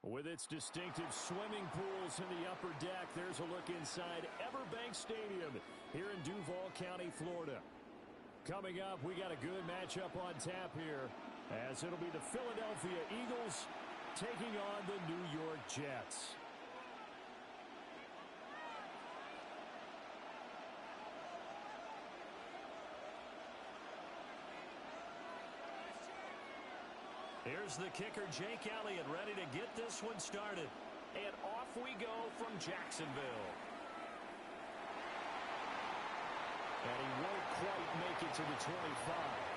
With its distinctive swimming pools in the upper deck, there's a look inside Everbank Stadium here in Duval County, Florida. Coming up, we got a good matchup on tap here, as it'll be the Philadelphia Eagles taking on the New York Jets. Here's the kicker, Jake Elliott, ready to get this one started. And off we go from Jacksonville. And he won't quite make it to the 25.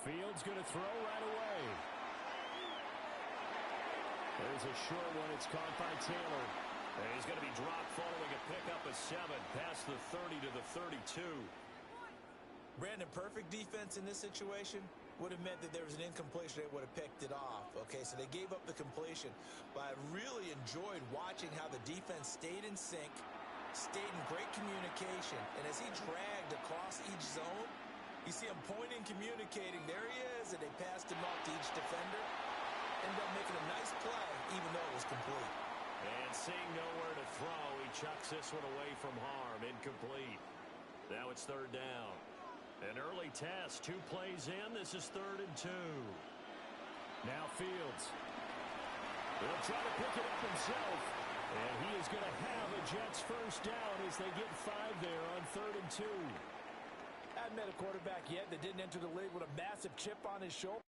Fields going to throw right away. There's a short one. It's caught by Taylor. And he's going to be dropped following a pickup of 7 past the 30 to the 32. Brandon, perfect defense in this situation would have meant that there was an incompletion. They would have picked it off. Okay, so they gave up the completion. But I really enjoyed watching how the defense stayed in sync, stayed in great communication. And as he dragged across each zone, you see him pointing, communicating. There he is, and they passed him off to each defender. Ended up making a nice play, even though it was complete. And seeing nowhere to throw, he chucks this one away from harm. Incomplete. Now it's 3rd down. An early test. 2 plays in. This is 3rd and 2. Now Fields. He'll try to pick it up himself. And he is going to have a Jets first down as they get 5 there on 3rd and 2. I haven't met a quarterback yet that didn't enter the league with a massive chip on his shoulder.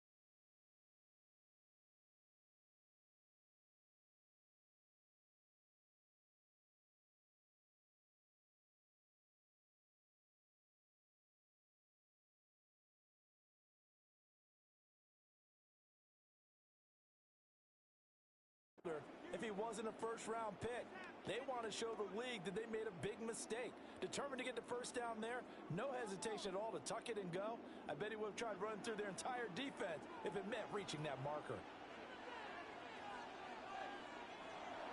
If he wasn't a first-round pick. They want to show the league that they made a big mistake. Determined to get the first down there. No hesitation at all to tuck it and go. I bet he would have tried running through their entire defense if it meant reaching that marker.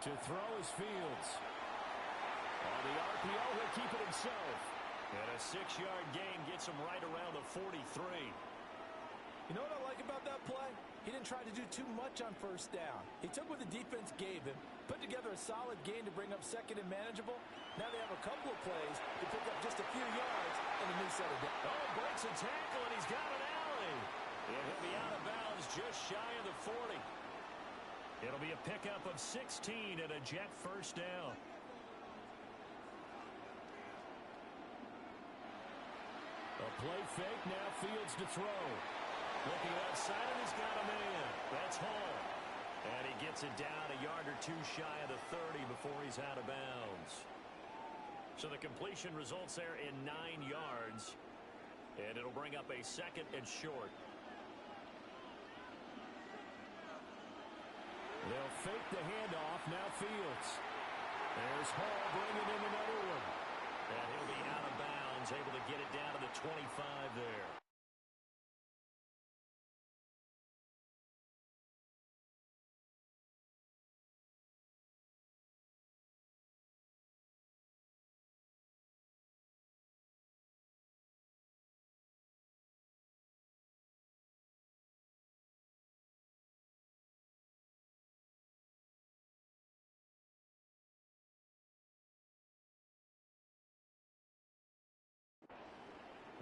To throw is Fields. On the RPO, he'll keep it himself. And a 6-yard gain gets him right around the 43. You know what I like about that play? He didn't try to do too much on first down. He took what the defense gave him, put together a solid gain to bring up 2nd and manageable. Now they have a couple of plays to pick up just a few yards and a new set of downs. Oh, breaks a tackle, and he's got an alley. And he'll be out of bounds just shy of the 40. It'll be a pickup of 16 and a Jet first down. A play fake, now Fields to throw. Looking outside, and he's got a man. That's Hall. And he gets it down a yard or 2 shy of the 30 before he's out of bounds. So the completion results there in 9 yards. And it'll bring up a 2nd and short. They'll fake the handoff. Now Fields. There's Hall bringing in another one. And he'll be out of bounds, able to get it down to the 25 there.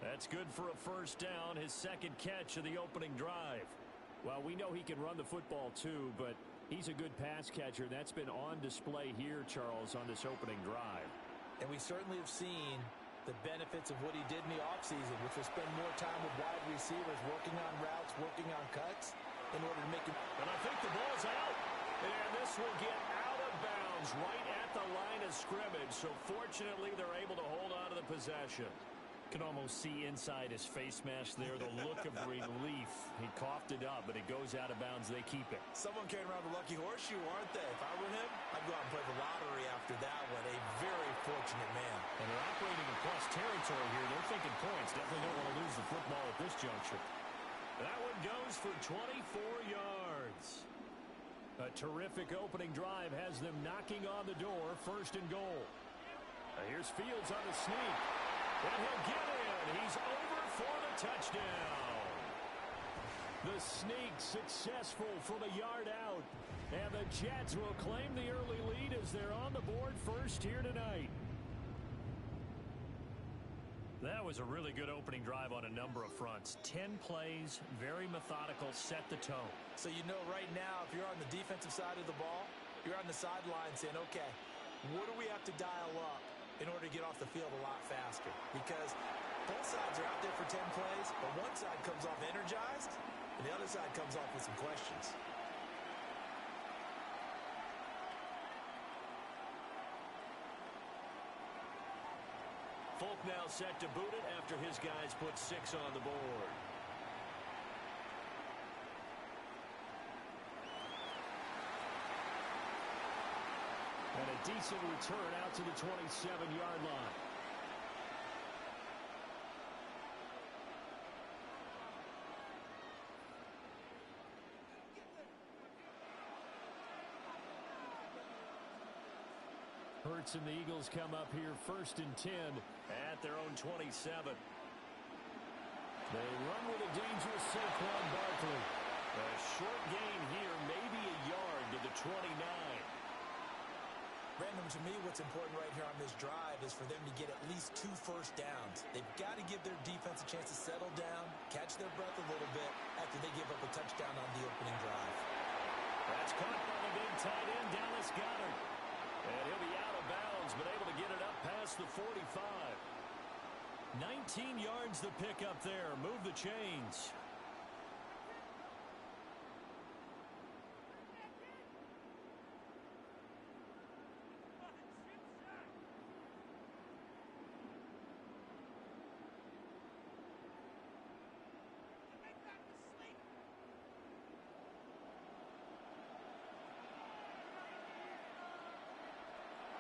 That's good for a first down, his 2nd catch of the opening drive. Well, we know he can run the football too, but he's a good pass catcher. That's been on display here, Charles, on this opening drive. And we certainly have seen the benefits of what he did in the offseason, which was spend more time with wide receivers, working on routes, working on cuts in order to make him. And I think the ball's out. And this will get out of bounds right at the line of scrimmage. So fortunately, they're able to hold on to the possession. Can almost see inside his face mask there, the look of relief. He coughed it up, but it goes out of bounds. They keep it. Someone carrying around the lucky horseshoe, aren't they? If I were him, I'd go out and play the lottery after that one. A very fortunate man. And they're operating in plus territory here. They're thinking points. Definitely don't want to lose the football at this juncture. That one goes for 24 yards. A terrific opening drive has them knocking on the door, 1st and goal. Here's Fields on the sneak. And he'll get in. He's over for the touchdown. The sneak successful from a yard out. And the Jets will claim the early lead as they're on the board first here tonight. That was a really good opening drive on a number of fronts. 10 plays, very methodical, set the tone. So you know right now, if you're on the defensive side of the ball, you're on the sideline saying, okay, what do we have to dial up in order to get off the field a lot faster? Because both sides are out there for 10 plays, but one side comes off energized, and the other side comes off with some questions. Folk now set to boot it after his guys put 6 on the board. And a decent return out to the 27-yard line. Hurts and the Eagles come up here 1st and 10 at their own 27. They run with a dangerous Saquon Barkley. A short gain here, maybe a yard to the 29. Brandon, to me, what's important right here on this drive is for them to get at least 2 first downs. They've got to give their defense a chance to settle down, catch their breath a little bit after they give up a touchdown on the opening drive. That's caught by the big tight end, Dallas Goedert. And he'll be out of bounds, but able to get it up past the 45. 19 yards the pick up there. Move the chains.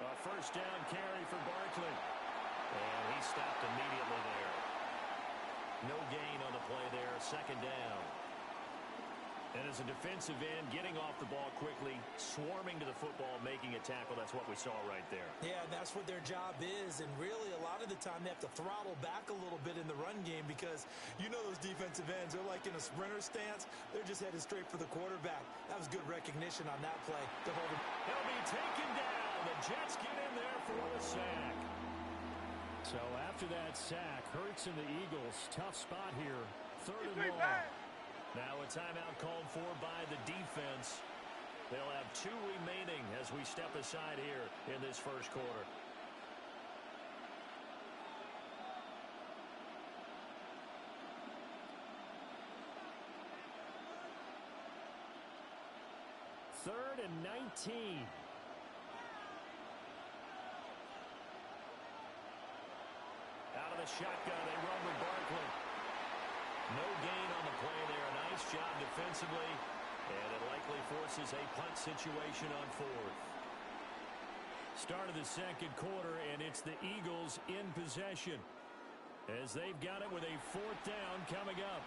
A first down carry for Barkley. And he stopped immediately there. No gain on the play there. 2nd down. And as a defensive end, getting off the ball quickly, swarming to the football, making a tackle. That's what we saw right there. Yeah, and that's what their job is. And really, a lot of the time, they have to throttle back a little bit in the run game because you know those defensive ends, they're like in a sprinter stance. They're just headed straight for the quarterback. That was good recognition on that play to hold him. He'll be taken down. The Jets get in there for the sack. So after that sack, Hurts and the Eagles, tough spot here. 3rd and long. Now a timeout called for by the defense. They'll have 2 remaining as we step aside here in this first quarter. Third and 19. shotgun. They run with Barkley. No gain on the play there. Nice job defensively. And it likely forces a punt situation on fourth. Start of the second quarter, and it's the Eagles in possession as they've got it with a fourth down coming up.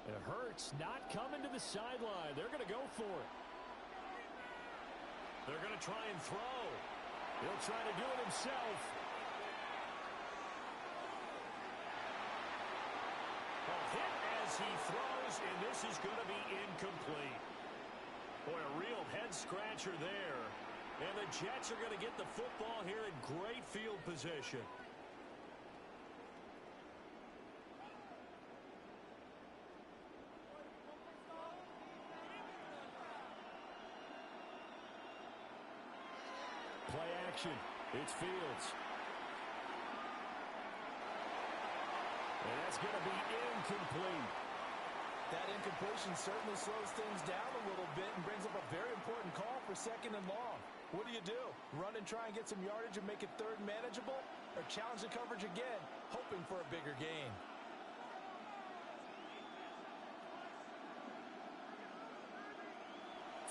It hurts not coming to the sideline. They're going to go for it. They're going to try and throw. He'll try to do it himself. A hit as he throws, and this is going to be incomplete. Boy, a real head-scratcher there. And the Jets are going to get the football here in great field position. Play action. It's Fields. And that's going to be incomplete. That incompletion certainly slows things down a little bit and brings up a very important call for second and long. What do? Run and try and get some yardage and make it third manageable? Or challenge the coverage again, hoping for a bigger gain?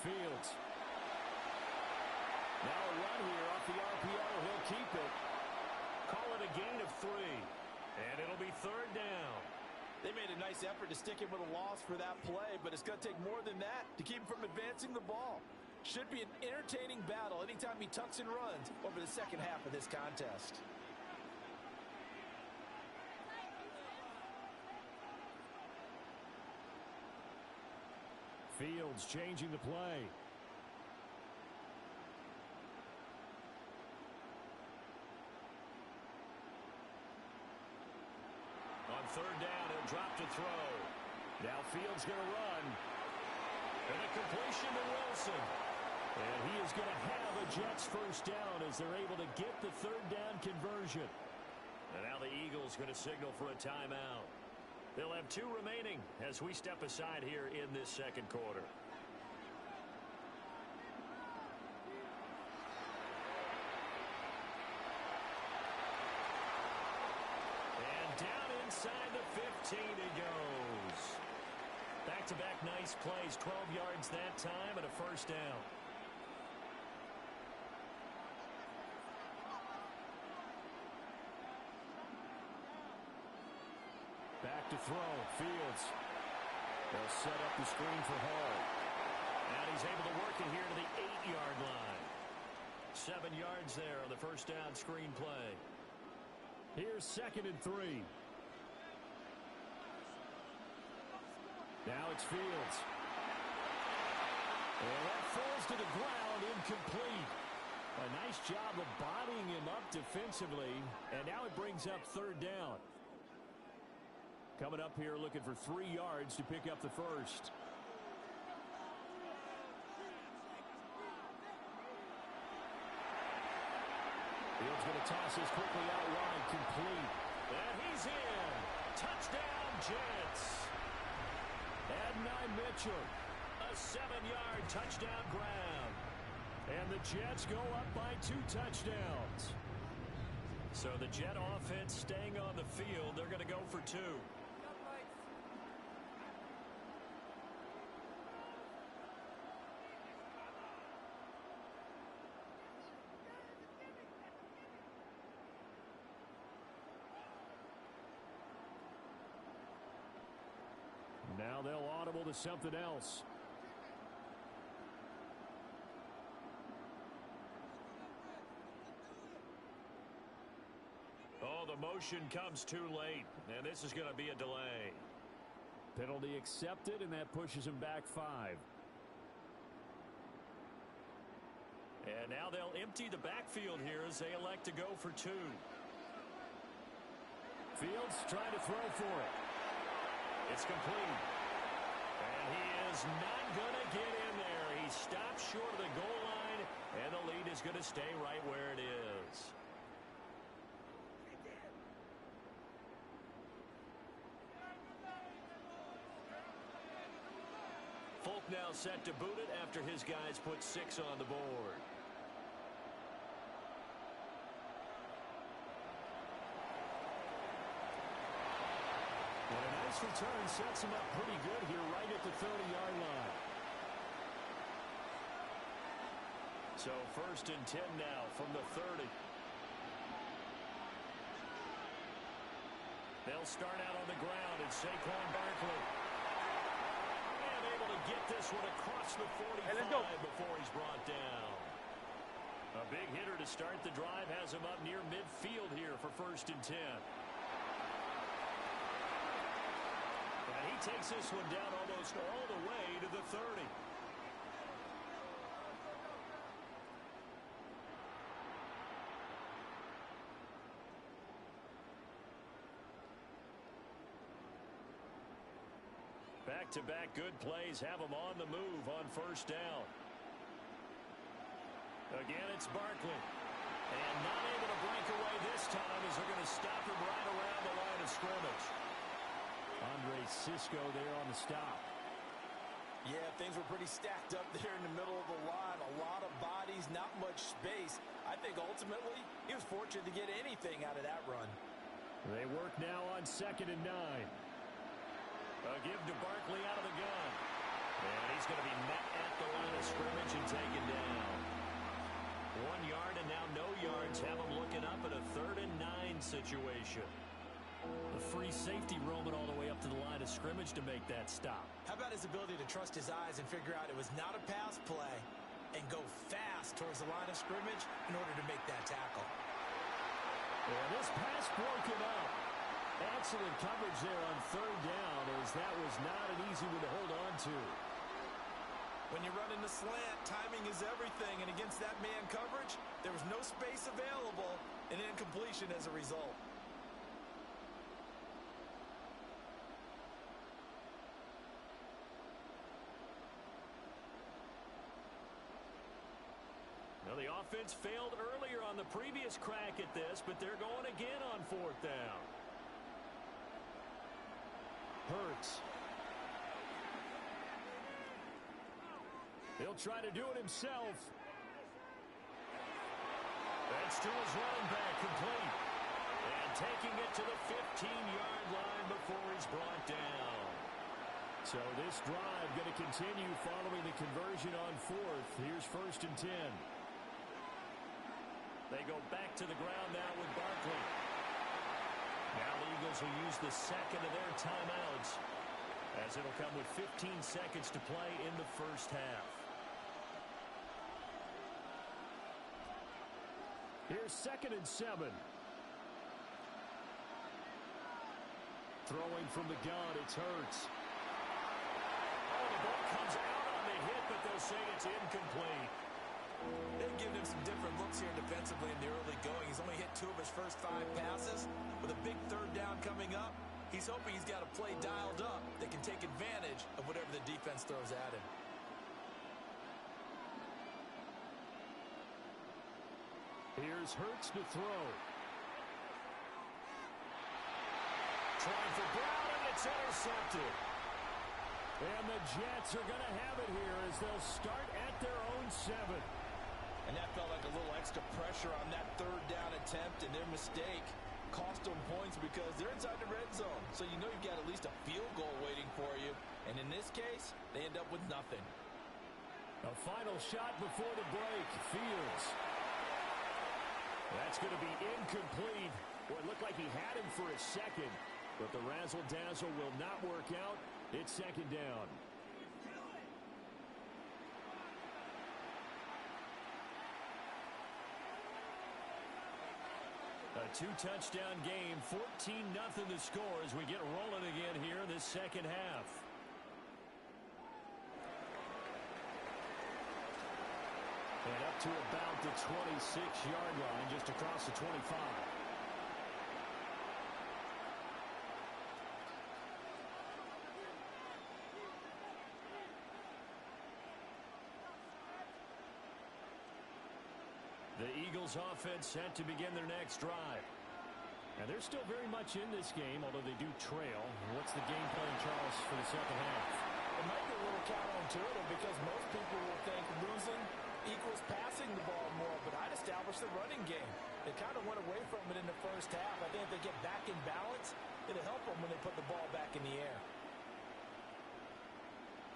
Fields. Now a run here off the RPO. He'll keep it. Call it a gain of 3. And it'll be third down. They made a nice effort to stick him with a loss for that play, but it's going to take more than that to keep him from advancing the ball. Should be an entertaining battle anytime he tucks and runs over the second half of this contest. Fields changing the play. On third down, he'll drop to throw. Now Fields going to run. And a completion to Wilson. And he is going to have a Jets first down as they're able to get the third down conversion. And now the Eagles going to signal for a timeout. They'll have 2 remaining as we step aside here in this second quarter. And down inside the 15 he goes. Back-to-back nice plays, 12 yards that time and a first down. Back to throw. Fields. They'll set up the screen for Hall. And he's able to work it here to the 8-yard line. 7 yards there on the first down screen play. Here's 2nd and 3. Now it's Fields. And that falls to the ground, incomplete. A nice job of bodying him up defensively. And now it brings up third down. Coming up here looking for 3 yards to pick up the first. Fields going to toss this quickly out wide, complete. And he's in. Touchdown, Jets. Adonai Mitchell. A 7-yard touchdown grab. And the Jets go up by 2 touchdowns. So the Jet offense staying on the field. They're going to go for 2. Now they'll audible to something else. Oh, the motion comes too late, and this is going to be a delay. Penalty accepted, and that pushes him back 5. And now they'll empty the backfield here as they elect to go for 2. Fields trying to throw for it. It's complete. And he is not going to get in there. He stops short of the goal line, and the lead is going to stay right where it is. now set to boot it after his guys put 6 on the board. Well, a nice return sets him up pretty good here right at the 30-yard line. So 1st and 10 now from the 30. They'll start out on the ground, and Saquon Barkley. And able to get this one across the 45 before he's brought down. A big hitter to start the drive has him up near midfield here for 1st and 10. And he takes this one down almost all the way to the 30. Back-to-back good plays have him on the move on 1st down. Again, it's Barkley. And not able to break away this time as they're going to stop him right around the line of scrimmage. Andre Cisco there on the stop. Yeah, things were pretty stacked up there in the middle of the line. A lot of bodies, not much space. I think ultimately he was fortunate to get anything out of that run. They work now on 2nd and 9. A give to Barkley out of the gun. And he's going to be met at the line of scrimmage and taken down. 1 yard and now no yards. Have him looking up at a 3rd and 9 situation. The free safety roaming all the way up to the line of scrimmage to make that stop. How about his ability to trust his eyes and figure out it was not a pass play and go fast towards the line of scrimmage in order to make that tackle. And this pass broken up. Excellent coverage there on 3rd down, as that was not an easy one to hold on to. When you run in the slant, timing is everything, and against that man coverage, there was no space available, and incompletion as a result. Now, the offense failed earlier on the previous crack at this, but they're going again on 4th down. Hurts. He'll try to do it himself. That's to his running back, complete. And taking it to the 15-yard line before he's brought down. So this drive going to continue following the conversion on 4th. Here's 1st and 10. They go back to the ground now with Barkley. Now the Eagles will use the 2nd of their timeouts, as it'll come with 15 seconds to play in the 1st half. Here's 2nd and 7. Throwing from the gun, it's Hurts. Oh, the ball comes out on the hit, but they'll say it's incomplete. They've given him some different looks here defensively in the early going. He's only hit 2 of his first 5 passes. With a big 3rd down coming up, he's hoping he's got a play dialed up that can take advantage of whatever the defense throws at him. Here's Hurts to throw. Trying for Brown, and it's intercepted. And the Jets are going to have it here as they'll start at their own 7. And that felt like a little extra pressure on that 3rd down attempt, and their mistake cost them points because they're inside the red zone. So you know you've got at least a field goal waiting for you. And in this case, they end up with nothing. A final shot before the break. Fields. That's going to be incomplete. Well, it looked like he had him for a second, but the razzle-dazzle will not work out. It's 2nd down. A 2-touchdown game, 14-0 the score as we get rolling again here in this 2nd half. And up to about the 26-yard line, just across the 25. The Eagles offense set to begin their next drive. And they're still very much in this game, although they do trail. What's the game plan, Charles, for the 2nd half? It might be a little counterintuitive because most people will think losing equals passing the ball more, but I'd establish the running game. They kind of went away from it in the first half. I think if they get back in balance, it'll help them when they put the ball back in the air.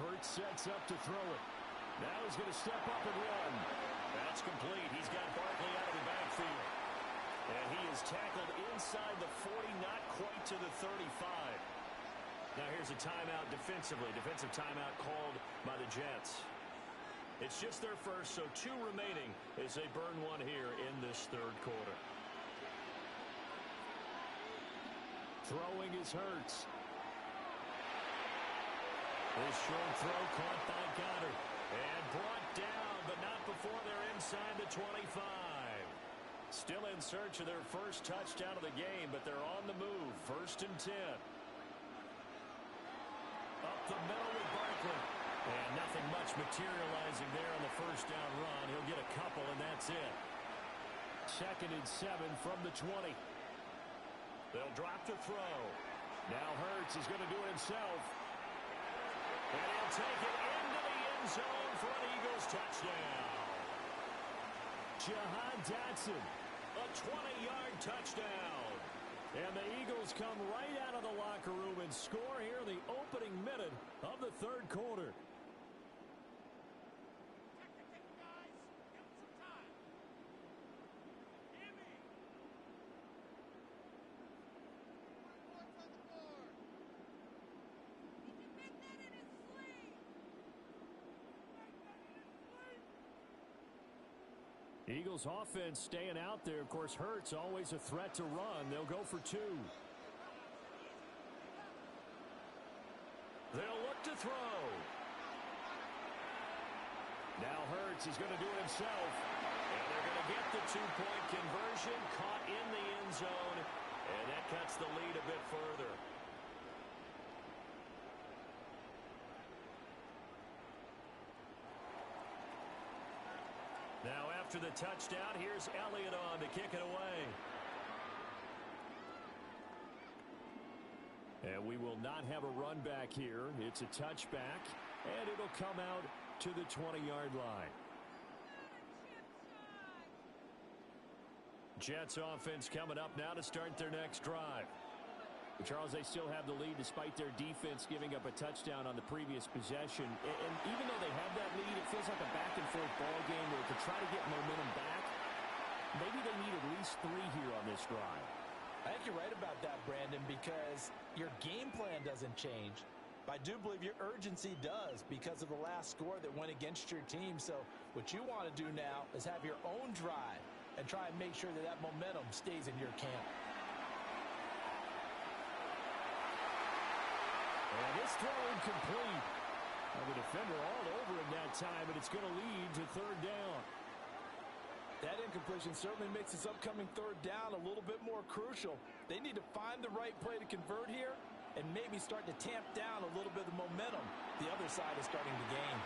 Hurts sets up to throw it. Now he's going to step up and run. That's complete. He's got Barkley out of the backfield. And he is tackled inside the 40, not quite to the 35. Now here's a timeout defensively. Defensive timeout called by the Jets. It's just their first, so 2 remaining as they burn one here in this third quarter. Throwing is Hurts. This short throw caught by Goddard. And brought down, but not before they're inside the 25. Still in search of their first touchdown of the game, but they're on the move. 1st and 10. Up the middle with Barkley. And nothing much materializing there on the first down run. He'll get a couple, and that's it. 2nd and 7 from the 20. They'll drop to throw. Now Hurts is going to do it himself. And he'll take it into the end zone for an Eagles touchdown. Jahan Dotson. A 20-yard touchdown. And the Eagles come right out of the locker room and score here in the opening minute of the third quarter. Eagles offense staying out there. Of course, Hurts always a threat to run. They'll go for 2. They'll look to throw. Now Hurts is going to do it himself. And they're going to get the 2-point conversion. Caught in the end zone. And that cuts the lead a bit further. Now after the touchdown, here's Elliott on to kick it away. And we will not have a run back here. It's a touchback, and it'll come out to the 20-yard line. Jets offense coming up now to start their next drive. Charles, they still have the lead despite their defense giving up a touchdown on the previous possession. And even though they have that lead, it feels like a back-and-forth ball game where to try to get momentum back, maybe they need at least 3 here on this drive. I think you're right about that, Brandon, because your game plan doesn't change. But I do believe your urgency does because of the last score that went against your team. So what you want to do now is have your own drive and try and make sure that that momentum stays in your camp. And this throw incomplete. The defender all over him that time, but it's going to lead to 3rd down. That incompletion certainly makes this upcoming 3rd down a little bit more crucial. They need to find the right play to convert here and maybe start to tamp down a little bit of momentum the other side is starting to gain.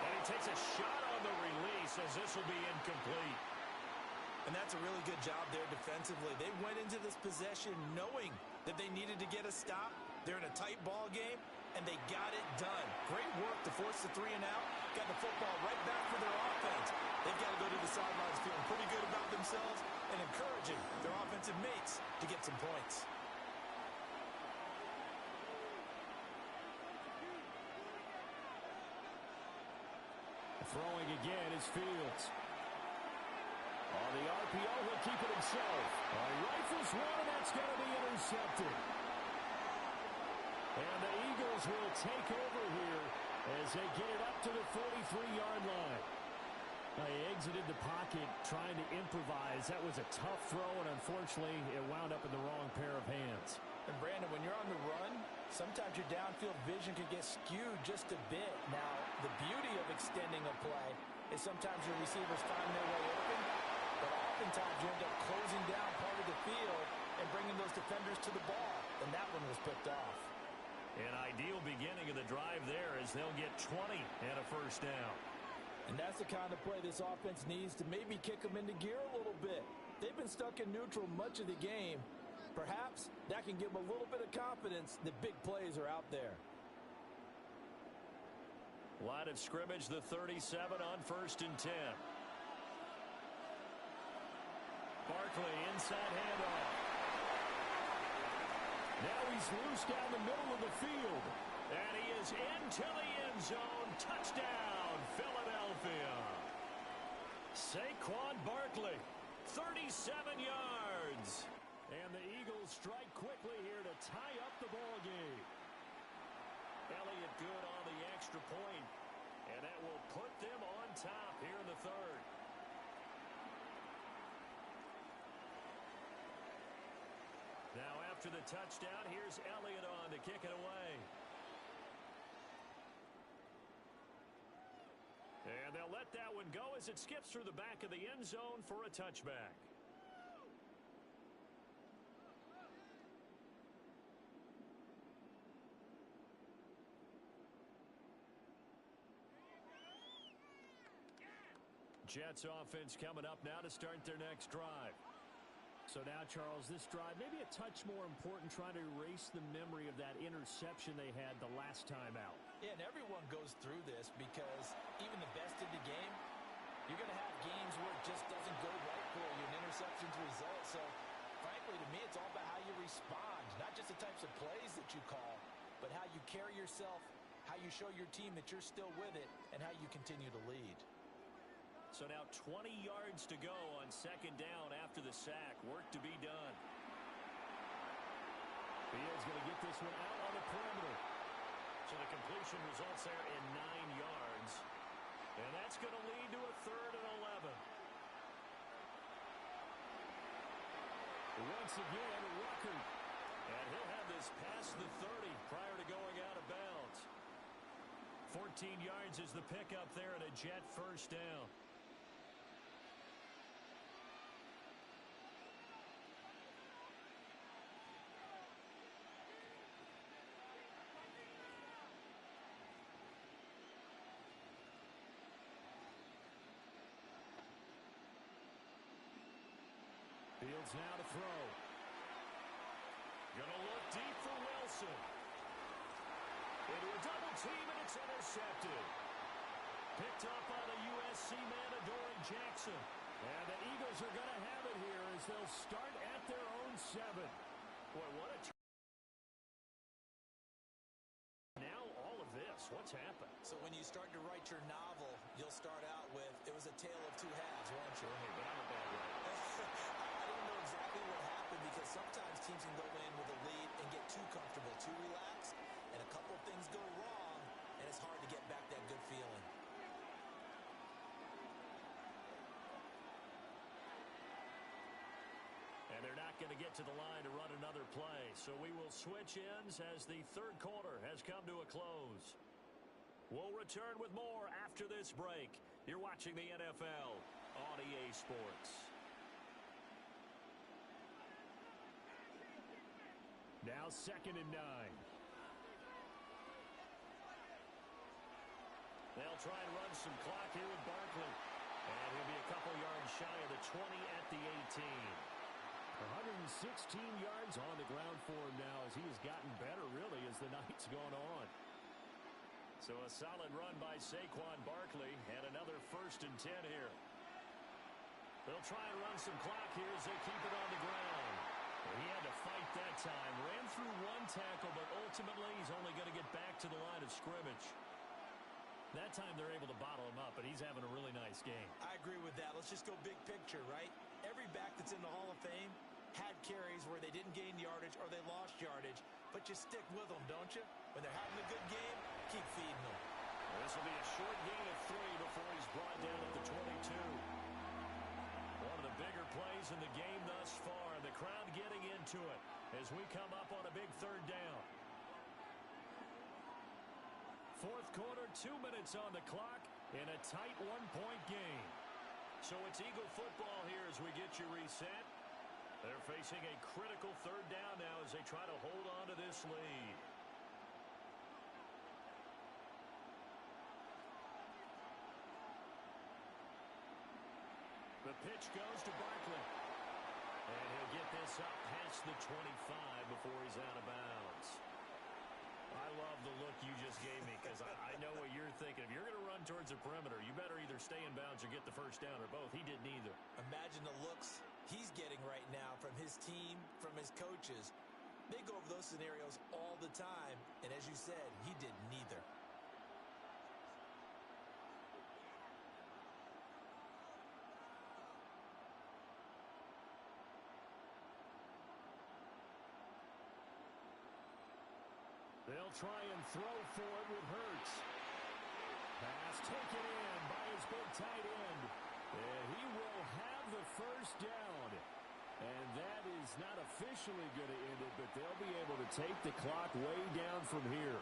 And he takes a shot on the release as this will be incomplete. And that's a really good job there defensively. They went into this possession knowing that they needed to get a stop. They're in a tight ball game, and they got it done. Great work to force the 3 and out. Got the football right back for their offense. They've got to go to the sidelines feeling pretty good about themselves and encouraging their offensive mates to get some points. Throwing again is Fields. On the RPO, he'll keep it himself. Rifles one, and that's going to be intercepted. And the Eagles will take over here as they get it up to the 43-yard line. They exited the pocket trying to improvise. That was a tough throw, and unfortunately, it wound up in the wrong pair of hands. And Brandon, when you're on the run, sometimes your downfield vision can get skewed just a bit. Now, the beauty of extending a play is sometimes your receivers find their way open, but oftentimes you end up closing down part of the field and bringing those defenders to the ball, and that one was picked off. An ideal beginning of the drive there as they'll get 20 and a 1st down. And that's the kind of play this offense needs to maybe kick them into gear a little bit. They've been stuck in neutral much of the game. Perhaps that can give them a little bit of confidence that big plays are out there. Line of scrimmage, the 37 on 1st and 10. Barkley, inside handoff. Now he's loose down the middle of the field. And he is into the end zone. Touchdown, Philadelphia. Saquon Barkley, 37 yards. And the Eagles strike quickly here to tie up the ball game. Elliott good on the extra point, and that will put them on top here in the third. Now after the touchdown, here's Elliott on to kick it away. And they'll let that one go as it skips through the back of the end zone for a touchback. Jets offense coming up now to start their next drive. So now, Charles, this drive maybe a touch more important, trying to erase the memory of that interception they had the last time out. Yeah, and everyone goes through this because even the best in the game, you're going to have games where it just doesn't go right for you, an interception's result. So, frankly, to me, it's all about how you respond, not just the types of plays that you call, but how you carry yourself, how you show your team that you're still with it, and how you continue to lead. So now 20 yards to go on 2nd down after the sack. Work to be done. Fields going to get this one out on the perimeter. So the completion results there in 9 yards. And that's going to lead to a 3rd and 11. Once again, Rucker. And he'll have this past the 30 prior to going out of bounds. 14 yards is the pickup there and a Jet 1st down. Fields now to throw. Gonna look deep for Wilson. Into a double team, and it's intercepted. Picked up on a USC man, Adoree Jackson. And the Eagles are going to have it here as they'll start at their own 7. Boy, what a... Now all of this, what's happened? So when you start to write your novel, you'll start out with, it was a tale of 2 halves, won't you? Hey, but I'm a bad guy. I don't know exactly what happened because sometimes teams can go in with a lead and get too comfortable, too relaxed, and a couple of things go wrong, and it's hard to get back that good feeling. And they're not going to get to the line to run another play, so we will switch ends as the 3rd quarter has come to a close. We'll return with more after this break. You're watching the NFL on EA Sports. Now 2nd and 9. They'll try and run some clock here with Barkley. And he'll be a couple yards shy of the 20 at the 18. 116 yards on the ground for him now as he has gotten better, really, as the night's gone on. So a solid run by Saquon Barkley and another 1st and 10 here. They'll try and run some clock here as they keep it on the ground. He had to fight that time. Ran through 1 tackle, but ultimately he's only going to get back to the line of scrimmage. That time they're able to bottle him up, but he's having a really nice game. I agree with that. Let's just go big picture, right? Every back that's in the Hall of Fame had carries where they didn't gain yardage or they lost yardage, but you stick with them, don't you? When they're having a good game, keep feeding them. This will be a short gain of 3 before he's brought down at the 22. One of the bigger plays in the game thus far, and the crowd getting into it as we come up on a big 3rd down. 4th quarter, 2 minutes on the clock in a tight 1-point game. So it's Eagle football here as we get you reset. They're facing a critical 3rd down now as they try to hold on to this lead. The pitch goes to Barkley. And he'll get this up past the 25 before he's out of bounds. I love the look you just gave me because I know what you're thinking. If you're going to run towards the perimeter, you better either stay in bounds or get the first down, or both. He did neither. Imagine the looks he's getting right now from his team, from his coaches. They go over those scenarios all the time, and as you said, he did neither. They'll try and throw for it with Hurts. Pass taken in by his big tight end. And he will have the first down. And that is not officially going to end it, but they'll be able to take the clock way down from here.